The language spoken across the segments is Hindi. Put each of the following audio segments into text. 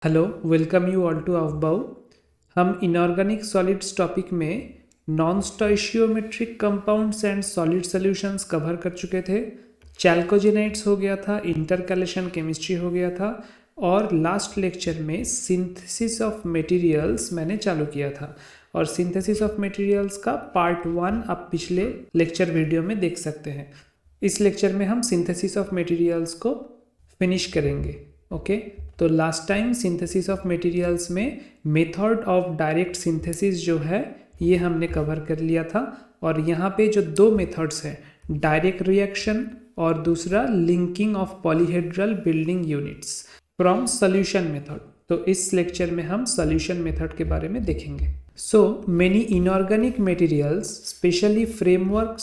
Hello, welcome you all to अवबाउ। हम इनऑर्गेनिक सॉलिड्स टॉपिक में non stoichiometric compounds and solid solutions cover कर चुके थे। चैल्कोजेनाइड्स हो गया था, इंटरकैलेशन केमिस्ट्री हो गया था और लास्ट लेक्चर में सिंथेसिस ऑफ मटेरियल्स मैंने चालू किया था। और सिंथेसिस ऑफ मटेरियल्स का पार्ट 1 आप पिछले लेक्चर वीडियो में देख सकते हैं। इस लेक्चर में हम सिंथेसिस ऑफ मटेरियल्स को फिनिश करेंगे। ओके, तो last time synthesis of materials में मेथड ऑफ डायरेक्ट सिंथेसिस जो है ये हमने कवर कर लिया था। और यहाँ पे जो दो मेथड्स हैं, डायरेक्ट रिएक्शन और दूसरा linking of polyhedral building units from solution method, तो इस लेक्चर में हम सॉल्यूशन मेथड के बारे में देखेंगे। So many inorganic materials specially framework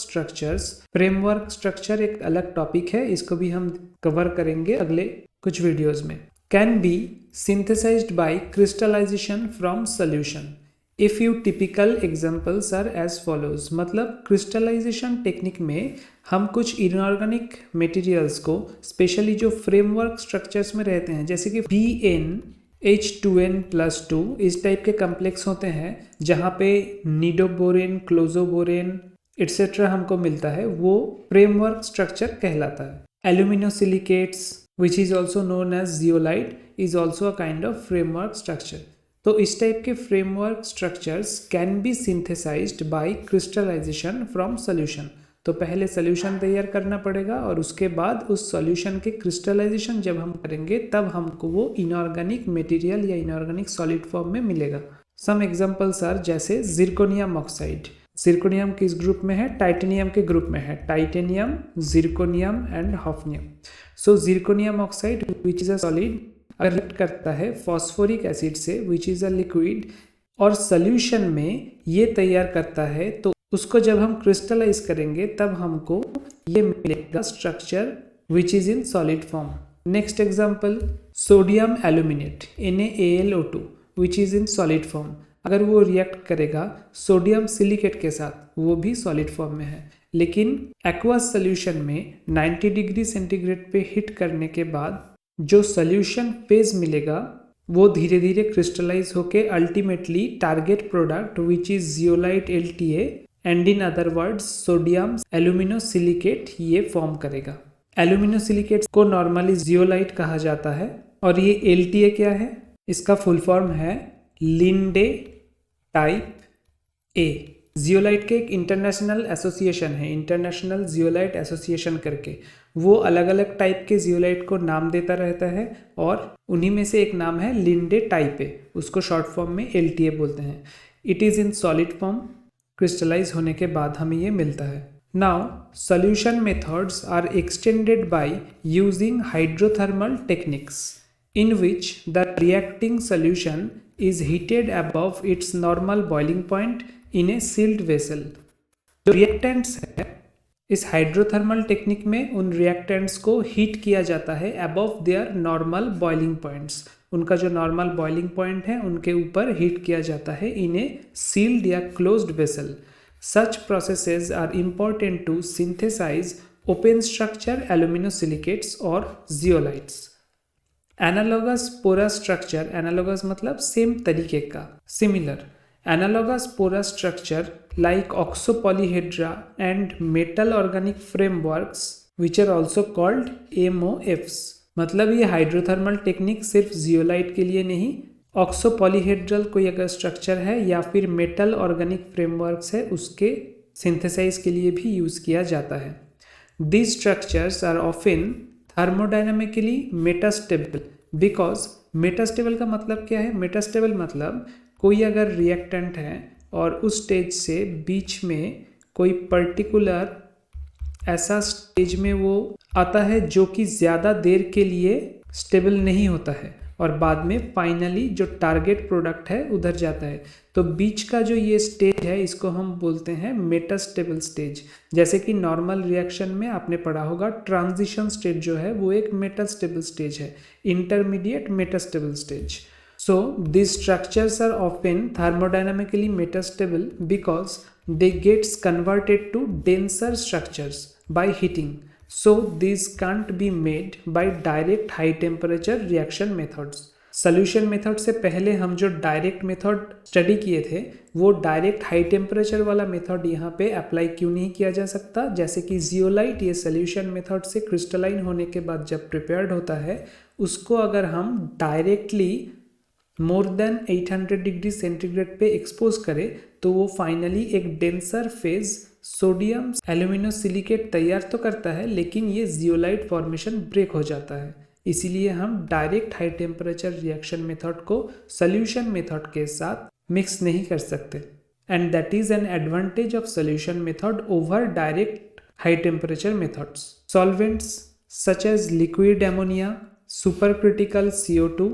structure एक अलग टॉपिक है, इसको भी हम कवर करेंगे अगले कुछ वीडियोस में। Can be synthesized by crystallization from solution. A few typical examples are as follows. मतलब क्रिस्टलाइजेशन टेक्निक में हम कुछ इनऑर्गेनिक मटेरियल्स को स्पेशली जो फ्रेमवर्क स्ट्रक्चर्स में रहते हैं, जैसे कि BnH2n+2 इस टाइप के कम्प्लेक्स होते हैं जहाँ पे निडोबोरेन, क्लोजोबोरेन एट्सेट्रा हमको मिलता है, वो फ्रेमवर्क स्ट्रक्चर कहलाता है। एल्यूमिनोसिलिकेट्स which is also known as zeolite is also a kind of framework structure। तो इस टाइप के framework structures can be synthesized by crystallization from solution. तो पहले सॉल्यूशन तैयार करना पड़ेगा और उसके बाद उस सॉल्यूशन के क्रिस्टलाइजेशन जब हम करेंगे तब हमको वो इनऑर्गेनिक मटेरियल या इनऑर्गेनिक सॉलिड फॉर्म में मिलेगा। सम एग्जांपल्स आर जैसे जिरकोनियम ऑक्साइड। जिरकोनियम किस ग्रुप में है? टाइटेनियम के ग्रुप में है। Titanium, zirconium and hafnium. So zirconium oxide which is a solid अगर रिएक्ट करता है फॉस्फोरिक एसिड से विच इज अ लिक्विड और सॉल्यूशन में ये तैयार करता है, तो उसको जब हम क्रिस्टलाइज करेंगे तब हमको ये मिलेगा structure which is in solid form. Next example, sodium aluminate NaAlO2 which is in solid form. अगर वो रिएक्ट करेगा सोडियम सिलिकेट के साथ, वो भी सॉलिड फॉर्म में है, लेकिन एक्वस सोल्यूशन में 90 डिग्री सेंटीग्रेड पे हिट करने के बाद जो सोल्यूशन फेज मिलेगा वो धीरे धीरे क्रिस्टलाइज होके ultimately target product which is zeolite LTA and in other words sodium aluminosilicate ये फॉर्म करेगा। एल्यूमिनोसिलिकेट को नॉर्मली जियोलाइट कहा जाता है और ये LTA क्या है? इसका फुल फॉर्म है लिंडे टाइप A। जियोलाइट के एक इंटरनेशनल एसोसिएशन है, इंटरनेशनल जियोलाइट एसोसिएशन करके, वो अलग अलग टाइप के जियोलाइट को नाम देता रहता है और उन्हीं में से एक नाम है लिंडे टाइप A, उसको शॉर्ट फॉर्म में LTA बोलते हैं। It is in solid form, crystallize होने के बाद हमें ये मिलता है। Now solution methods are extended by using hydrothermal techniques in which the reacting solution is heated above its normal boiling point in a sealed vessel। जो रिएक्टेंट्स है इस हाइड्रोथर्मल टेक्निक में उन रिएक्टेंट्स को हीट किया जाता है above there normal boiling points. उनका जो नॉर्मल बॉइलिंग पॉइंट है उनके ऊपर हीट किया जाता है इन ए सील्ड या closed vessel. Such processes are important to synthesise open structure aluminosilicates और zeolites. Analogous porous structure, analogous मतलब सेम तरीके का, similar. Analogous porous structure like oxopolyhedra and metal organic frameworks which are also called MOFs। मतलब ये हाइड्रोथर्मल टेक्निक सिर्फ जियोलाइट के लिए नहीं, ऑक्सोपॉलीहेड्रल कोई अगर स्ट्रक्चर है या फिर मेटल ऑर्गेनिक फ्रेमवर्क्स है उसके सिंथेसाइज के लिए भी यूज किया जाता है। These structures are often thermodynamically metastable because metastable का मतलब क्या है? metastable मतलब कोई अगर रिएक्टेंट है और उस स्टेज से बीच में कोई पर्टिकुलर ऐसा स्टेज में वो आता है जो कि ज़्यादा देर के लिए स्टेबल नहीं होता है और बाद में फाइनली जो टारगेट प्रोडक्ट है उधर जाता है, तो बीच का जो ये स्टेज है इसको हम बोलते हैं मेटास्टेबल स्टेज। जैसे कि नॉर्मल रिएक्शन में आपने पढ़ा होगा ट्रांजिशन स्टेज जो है वो एक मेटास्टेबल स्टेज है, intermediate metastable stage. So these structures are often thermodynamically metastable because they gets converted to denser structures by heating. So these can't be made by direct high temperature reaction methods. Solution method से पहले हम जो डायरेक्ट मेथड स्टडी किए थे वो डायरेक्ट हाई टेम्परेचर वाला मेथड यहाँ पे अप्लाई क्यों नहीं किया जा सकता। जैसे कि जियोलाइट ये सोल्यूशन मेथड से क्रिस्टलाइन होने के बाद जब प्रिपेयर्ड होता है उसको अगर हम directly more than 800 degree centigrade पे एक्सपोज करें तो वो फाइनली एक डेंसर फेज सोडियम एल्यूमिनोसिलिकेट तैयार तो करता है, लेकिन ये जियोलाइट फॉर्मेशन ब्रेक हो जाता है। इसीलिए हम direct high temperature reaction method को सोल्यूशन मेथड के साथ मिक्स नहीं कर सकते, and that is an advantage of solution method over direct high temperature methods. Solvents such as liquid ammonia, supercritical CO2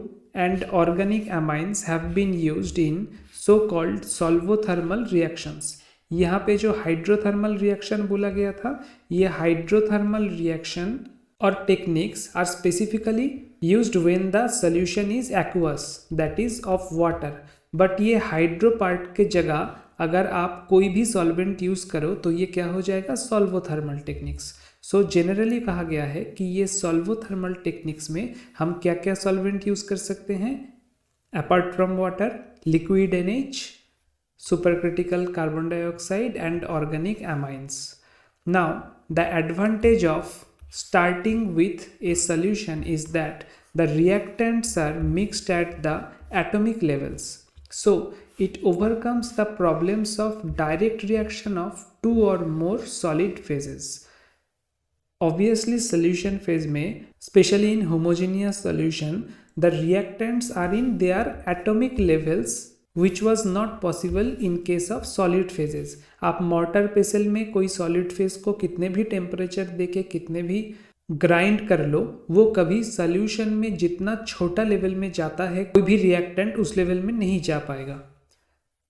and organic amines have been used in so-called solvothermal reactions। यहाँ पे जो हाइड्रोथर्मल रिएक्शन बोला गया था, ये हाइड्रोथर्मल रिएक्शन और techniques are specifically used when the solution is aqueous, that is of water. But ये हाइड्रो पार्ट के जगह अगर आप कोई भी सॉल्वेंट यूज करो तो ये क्या हो जाएगा, सॉल्वोथर्मल टेक्निक्स। सो जेनरली कहा गया है कि ये सॉल्वोथर्मल टेक्निक्स में हम क्या क्या सॉल्वेंट यूज कर सकते हैं, apart from water, liquid NH, supercritical carbon dioxide and organic amines. Now the advantage of starting with a solution is that the reactants are mixed at the atomic levels, so it overcomes the problems of direct reaction of two or more solid phases। Obviously solution phase में, especially in homogeneous solution, the reactants are in their atomic levels which was not possible in case of solid phases। आप mortar pestle में कोई solid phase को कितने भी टेम्परेचर देके कितने भी ग्राइंड कर लो, वो कभी सॉल्यूशन में जितना छोटा लेवल में जाता है कोई भी रिएक्टेंट उस लेवल में नहीं जा पाएगा।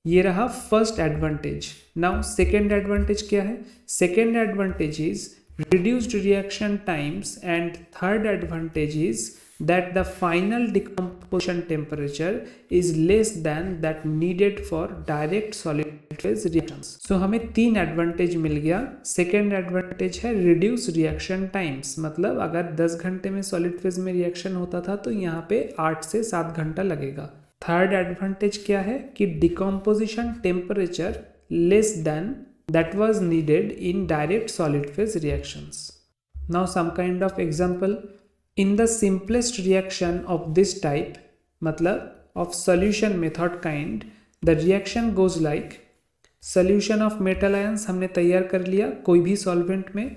ये रहा first advantage. Now second advantage क्या है, second advantage is reduced reaction times, and third advantage is that the final decomposition temperature is less than that needed for direct solid phase reactions। So हमें तीन एडवांटेज मिल गया। सेकेंड एडवांटेज है रिड्यूस रिएक्शन टाइम्स, मतलब अगर 10 घंटे में सॉलिड फेज में रिएक्शन होता था तो यहाँ पे 8 से 7 घंटा लगेगा। थर्ड एडवांटेज क्या है कि decomposition temperature less than that was needed in direct solid phase reactions। Now some kind of example, in the simplest reaction of this type, मतलब of solution method kind, the reaction goes like, solution of metal ions हमने तैयार कर लिया कोई भी solvent में,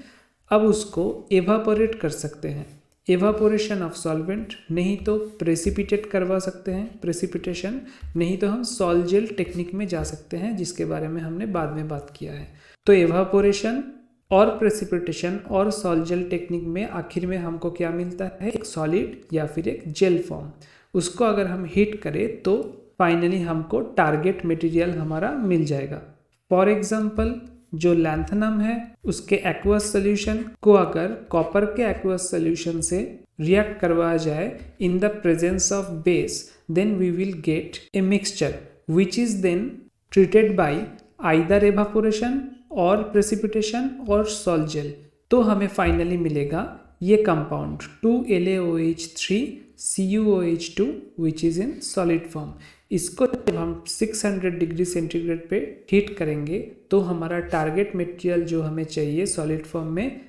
अब उसको evaporate कर सकते हैं। एवापोरेशन ऑफ सॉल्वेंट, नहीं तो प्रेसिपिटेट करवा सकते हैं, प्रेसिपिटेशन, नहीं तो हम सॉल्जेल टेक्निक में जा सकते हैं जिसके बारे में हमने बाद में बात किया है। तो एवापोरेशन और प्रेसिपिटेशन और सॉल्जेल टेक्निक में आखिर में हमको क्या मिलता है, एक सॉलिड या फिर एक जेल फॉर्म। उसको अगर हम हीट करें तो फाइनली हमको टारगेट मटेरियल हमारा मिल जाएगा। फॉर एग्जांपल जो लैंथनम है उसके एक्वस सोल्यूशन को अगर कॉपर के एक्वस सोल्यूशन से रिएक्ट करवाया जाए in the presence of base, then we will get a mixture which is then treated by either evaporation और प्रेसिपिटेशन और सॉल्ट जेल। तो हमें फाइनली मिलेगा ये compound 2LaOH3 CuOH2 which is in solid form. इसको जब हम 600 डिग्री सेंटीग्रेड पे हीट करेंगे तो हमारा टारगेट मटेरियल जो हमें चाहिए सॉलिड फॉर्म में,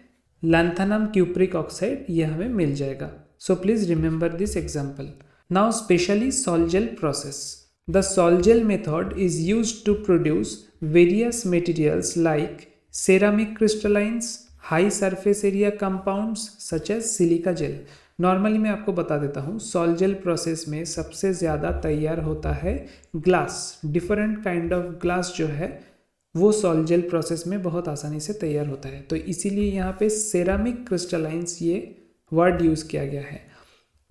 लैंथनम क्यूप्रिक ऑक्साइड, ये हमें मिल जाएगा। So please remember this example. Now specially sol gel process, the sol gel method is used to produce various materials like ceramic crystallines, high surface area compounds such as silica gel. Normally मैं आपको बता देता हूँ, सॉल्जेल प्रोसेस में सबसे ज़्यादा तैयार होता है glass. Different kind of glass जो है वो सॉल्जेल प्रोसेस में बहुत आसानी से तैयार होता है, तो इसीलिए यहाँ पे सेरामिक क्रिस्टलाइंस ये वर्ड यूज़ किया गया है।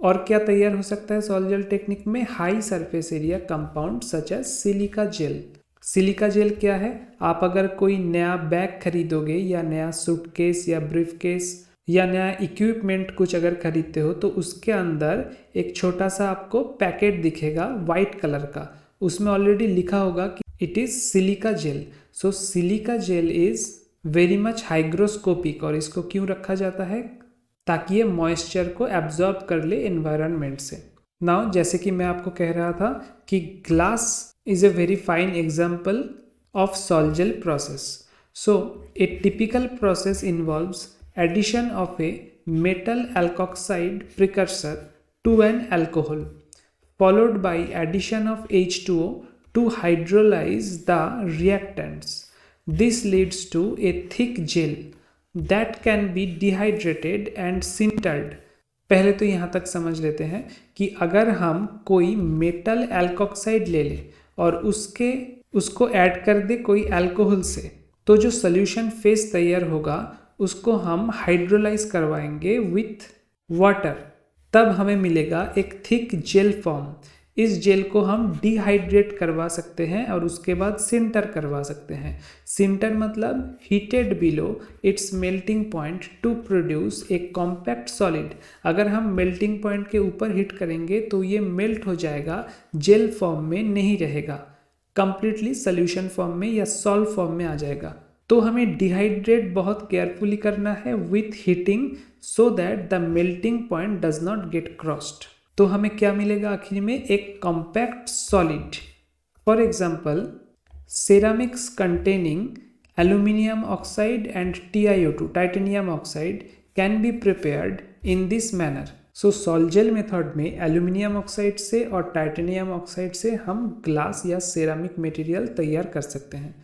और क्या तैयार हो सकता है सॉल्जेल टेक्निक में, high surface area compound such as silica gel. Silica gel क्या है, आप अगर कोई नया बैग खरीदोगे या नया सूटकेस या ब्रीफकेस या नया इक्विपमेंट कुछ अगर खरीदते हो तो उसके अंदर एक छोटा सा आपको पैकेट दिखेगा वाइट कलर का, उसमें ऑलरेडी लिखा होगा कि it is silica gel. So silica gel is very much hygroscopic, और इसको क्यों रखा जाता है, ताकि ये मॉइस्चर को एब्जॉर्ब कर ले एनवायरनमेंट से। नाउ जैसे कि मैं आपको कह रहा था कि glass is a very fine example of Sol-Gel process. So, a typical process involves addition of a metal alkoxide precursor to an alcohol, followed by addition of H2O to hydrolyze the reactants. This leads to a thick gel that can be dehydrated and sintered. पहले तो यहाँ तक समझ लेते हैं कि अगर हम कोई मेटल एल्कोक्साइड ले लें और उसको ऐड कर दे कोई अल्कोहल से, तो जो सोल्यूशन फेस तैयार होगा उसको हम हाइड्रोलाइज करवाएंगे विथ वाटर, तब हमें मिलेगा एक थिक जेल फॉर्म। इस जेल को हम डिहाइड्रेट करवा सकते हैं और उसके बाद सिंटर करवा सकते हैं। सिंटर मतलब heated below it's melting point two produce a compact solid. अगर हम मेल्टिंग पॉइंट के ऊपर हीट करेंगे तो ये मेल्ट हो जाएगा, जेल फॉर्म में नहीं रहेगा, कंप्लीटली सोल्यूशन फॉर्म में या सॉल्व फॉर्म में आ जाएगा। तो हमें डिहाइड्रेट बहुत केयरफुली करना है with heating so that the melting point does not gate crossed. तो हमें क्या मिलेगा आखिर में? एक compact solid. For example ceramics containing aluminium oxide and TiO2 titanium oxide can be prepared in this manner. So Sol-Gel method में एल्यूमिनियम ऑक्साइड से और टाइटेनियम ऑक्साइड से हम ग्लास या सेरामिक मटेरियल तैयार कर सकते हैं।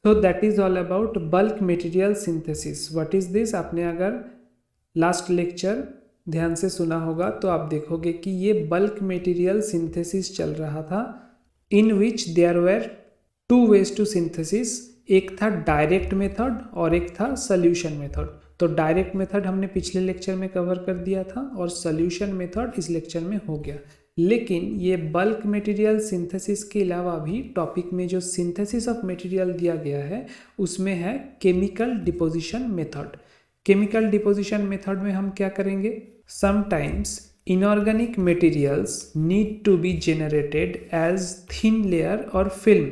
So that is all about bulk material synthesis. What is this? आपने अगर लास्ट लेक्चर ध्यान से सुना होगा तो आप देखोगे कि ये बल्क मटेरियल सिंथेसिस चल रहा था, in which there were 2 ways to synthesis. एक था डायरेक्ट मेथड और एक था सोल्यूशन मेथड। तो डायरेक्ट मेथड हमने पिछले लेक्चर में कवर कर दिया था और सोल्यूशन मेथड इस लेक्चर में हो गया। लेकिन ये बल्क मटेरियल सिंथेसिस के अलावा भी टॉपिक में जो सिंथेसिस ऑफ मटेरियल दिया गया है उसमें है chemical deposition method. Chemical deposition method में हम क्या करेंगे? Sometimes inorganic materials need to be generated as thin layer और फिल्म।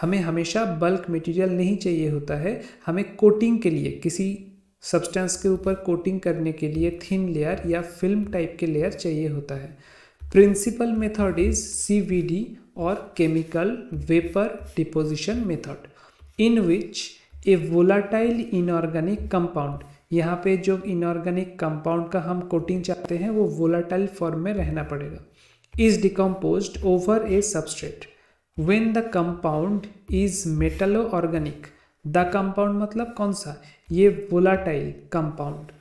हमें हमेशा बल्क मटेरियल नहीं चाहिए होता है, हमें कोटिंग के लिए किसी सब्सटेंस के ऊपर कोटिंग करने के लिए थिन लेयर या फिल्म टाइप के लेयर चाहिए होता है। प्रिंसिपल मेथड इज CVD और केमिकल वेपर डिपोजिशन मेथड, इन विच ए वोलाटाइल इनऑर्गेनिक कंपाउंड, यहाँ पे जो इनऑर्गेनिक कंपाउंड का हम कोटिंग चाहते हैं वो वोलाटाइल फॉर्म में रहना पड़ेगा, is decomposed over A substrate when the compound is Metlo organic. The compound मतलब कौन सा? ये volatile compound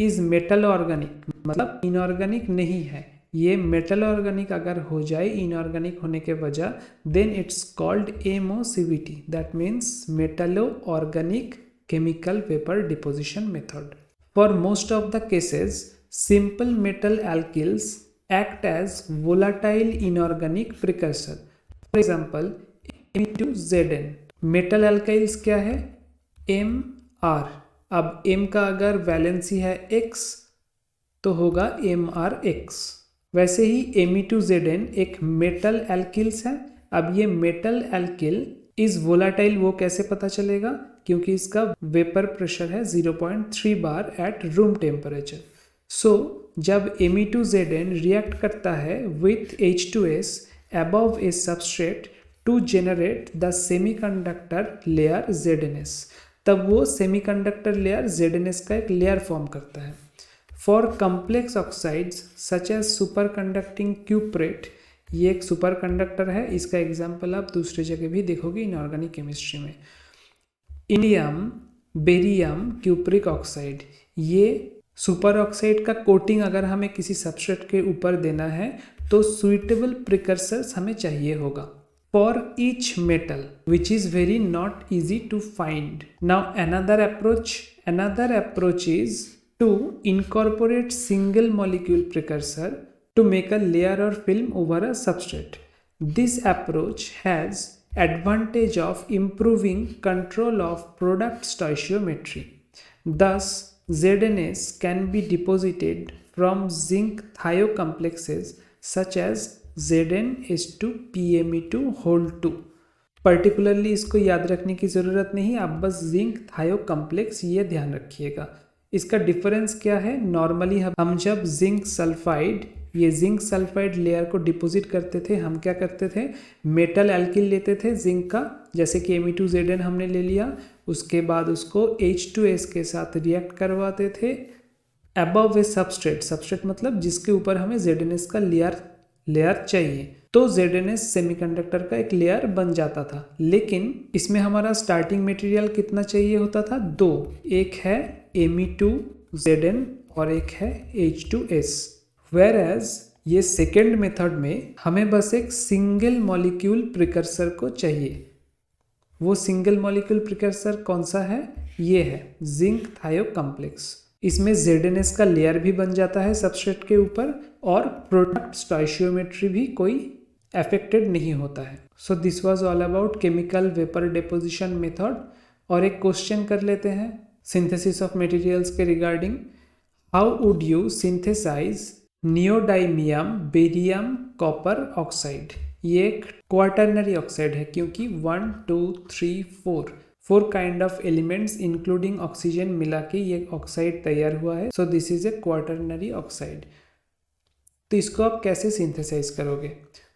is metal organic मतलब इनऑर्गेनिक नहीं है, ये मेटल ऑर्गेनिक अगर हो जाए इनऑर्गेनिक होने के वजह, then it's called MOCVD, that means metallo organic chemical vapor deposition method. For most of the cases, simple metal alkyls act as volatile inorganic precursor. For example, Me2Zn. Metal alkyls क्या है? MR. अब M का अगर वैलेंसी है X तो होगा MRX। वैसे ही Me2Zn एक मेटल एल्किल्स है। अब ये मेटल एल्किल इज वोलाटाइल, वो कैसे पता चलेगा? क्योंकि इसका वेपर प्रेशर है 0.3 बार एट रूम टेम्परेचर। सो जब Me2Zn रिएक्ट करता है with H2S above a substrate to generate the semiconductor layer ZnS, तब वो सेमीकंडक्टर लेयर ZnS का एक लेयर फॉर्म करता है। For complex oxides such as super conducting cuprate, ये एक सुपर कंडक्टर है, इसका एग्जाम्पल आप दूसरी जगह भी देखोगे इनऑर्गेनिक केमिस्ट्री में। इंडियम बेरियम क्यूप्रिक ऑक्साइड, ये सुपर ऑक्साइड का कोटिंग अगर हमें किसी सबस्ट्रेट के ऊपर देना है तो सुइटेबल प्रिकर्सर्स हमें चाहिए होगा for each metal which is very not easy to find. Now another approach is to incorporate single molecule precursor to make a layer or film over a substrate. This approach has advantage of improving control of product stoichiometry. Thus, ZnS can be deposited from zinc thiocomplexes such as ZnH2PMe2 particularly इसको याद रखने की ज़रूरत नहीं, आप बस जिंक थायोकम्प्लेक्स ये ध्यान रखिएगा। इसका डिफरेंस क्या है? नॉर्मली हम जब जिंक सल्फाइड ये जिंक सल्फाइड लेयर को डिपॉजिट करते थे। हम क्या करते थे, मेटल एल्किल लेते थे जिंक का, जैसे कि Me2Zn हमने ले लिया, उसके बाद उसको H2S के साथ रिएक्ट करवाते थे अबव ए सबस्ट्रेट मतलब जिसके ऊपर हमें ZnS का लेयर चाहिए, तो ZnS सेमीकंडक्टर का एक लेयर बन जाता था। लेकिन इसमें हमारा स्टार्टिंग मटेरियल कितना चाहिए होता था, दो, एक है Me2Zn और एक है H2S। Whereas ये सेकेंड मेथड में हमें बस एक सिंगल मॉलिक्यूल प्रिकर्सर को चाहिए। वो सिंगल मॉलिक्यूल प्रिकर्सर कौन सा है, ये है जिंक थायो कॉम्प्लेक्स। इसमें ZnS का लेयर भी बन जाता है सबस्ट्रेट के ऊपर और प्रोडक्ट स्टोइचियोमेट्री भी कोई अफेक्टेड नहीं होता है। So this was all about chemical vapour deposition method. और एक क्वेश्चन कर लेते हैं सिंथेसिस ऑफ मटेरियल्स के regarding. How would you synthesize neodymium barium copper oxide. ये एक क्वाटरनरी ऑक्साइड है क्योंकि 1 2 3 4 kind of elements including oxygen मिला के ये ऑक्साइड तैयार हुआ है। So this is a quaternary oxide. तो इसको आप कैसे सिंथेसाइज करोगे,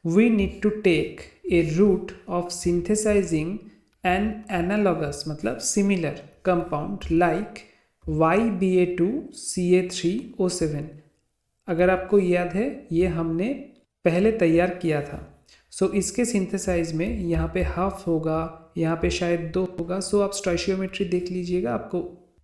we need to take a route of synthesizing an analogous मतलब सिमिलर कंपाउंड लाइक YBA2CA3O7। अगर आपको याद है ये हमने पहले तैयार किया था। सो इसके सिंथेसाइज में यहाँ पे हाफ होगा, यहाँ पे शायद 2 होगा। सो आप स्टोइचियोमेट्री देख लीजिएगा, आपको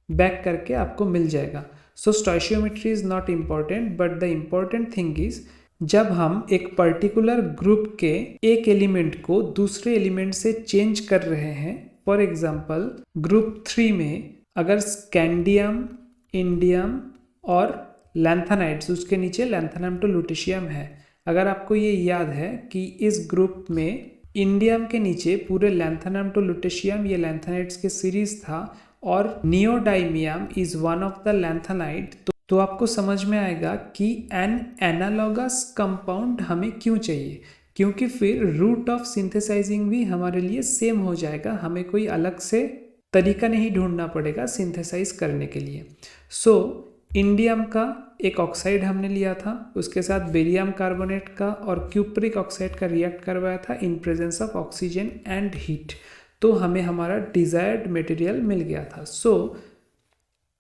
बैक करके आपको मिल जाएगा। So stoichiometry is not important, but the important thing is जब हम एक पर्टिकुलर ग्रुप के एक एलिमेंट को दूसरे एलिमेंट से चेंज कर रहे हैं, फॉर एग्जाम्पल ग्रुप 3 में अगर स्कैंडियम, इंडियम और लैंथेनाइड्स, उसके नीचे लैंथेनम टू लुटेशियम है। अगर आपको ये याद है कि इस ग्रुप में इंडियम के नीचे पूरे लैंथेनम टू लुटेशियम ये लैंथेनाइड्स के सीरीज था और neodymium is one of the lanthanide, तो आपको समझ में आएगा कि एन एनालॉगस कंपाउंड हमें क्यों चाहिए, क्योंकि फिर रूट ऑफ सिंथेसाइजिंग भी हमारे लिए सेम हो जाएगा। हमें कोई अलग से तरीका नहीं ढूंढना पड़ेगा सिंथेसाइज करने के लिए। सो इंडियम का एक ऑक्साइड हमने लिया था, उसके साथ बेरियम कार्बोनेट का और क्यूप्रिक ऑक्साइड का रिएक्ट करवाया था in presence of oxygen and heat, तो हमें हमारा डिजायर्ड मटेरियल मिल गया था। सो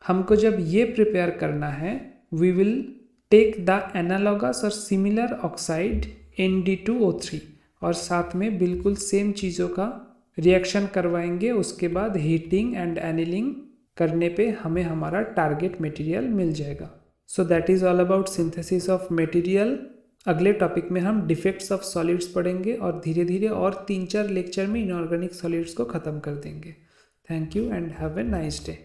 हमको जब ये प्रिपेयर करना है, we will take the analogous और सिमिलर ऑक्साइड ND2O3 और साथ में बिल्कुल सेम चीज़ों का रिएक्शन करवाएंगे। उसके बाद हीटिंग एंड एनिलिंग करने पे हमें हमारा टारगेट मटेरियल मिल जाएगा। So that is all about synthesis of material. अगले टॉपिक में हम डिफेक्ट्स ऑफ सॉलिड्स पढ़ेंगे और धीरे धीरे और 3-4 लेक्चर में इनऑर्गेनिक सॉलिड्स को ख़त्म कर देंगे। Thank you and have a nice day.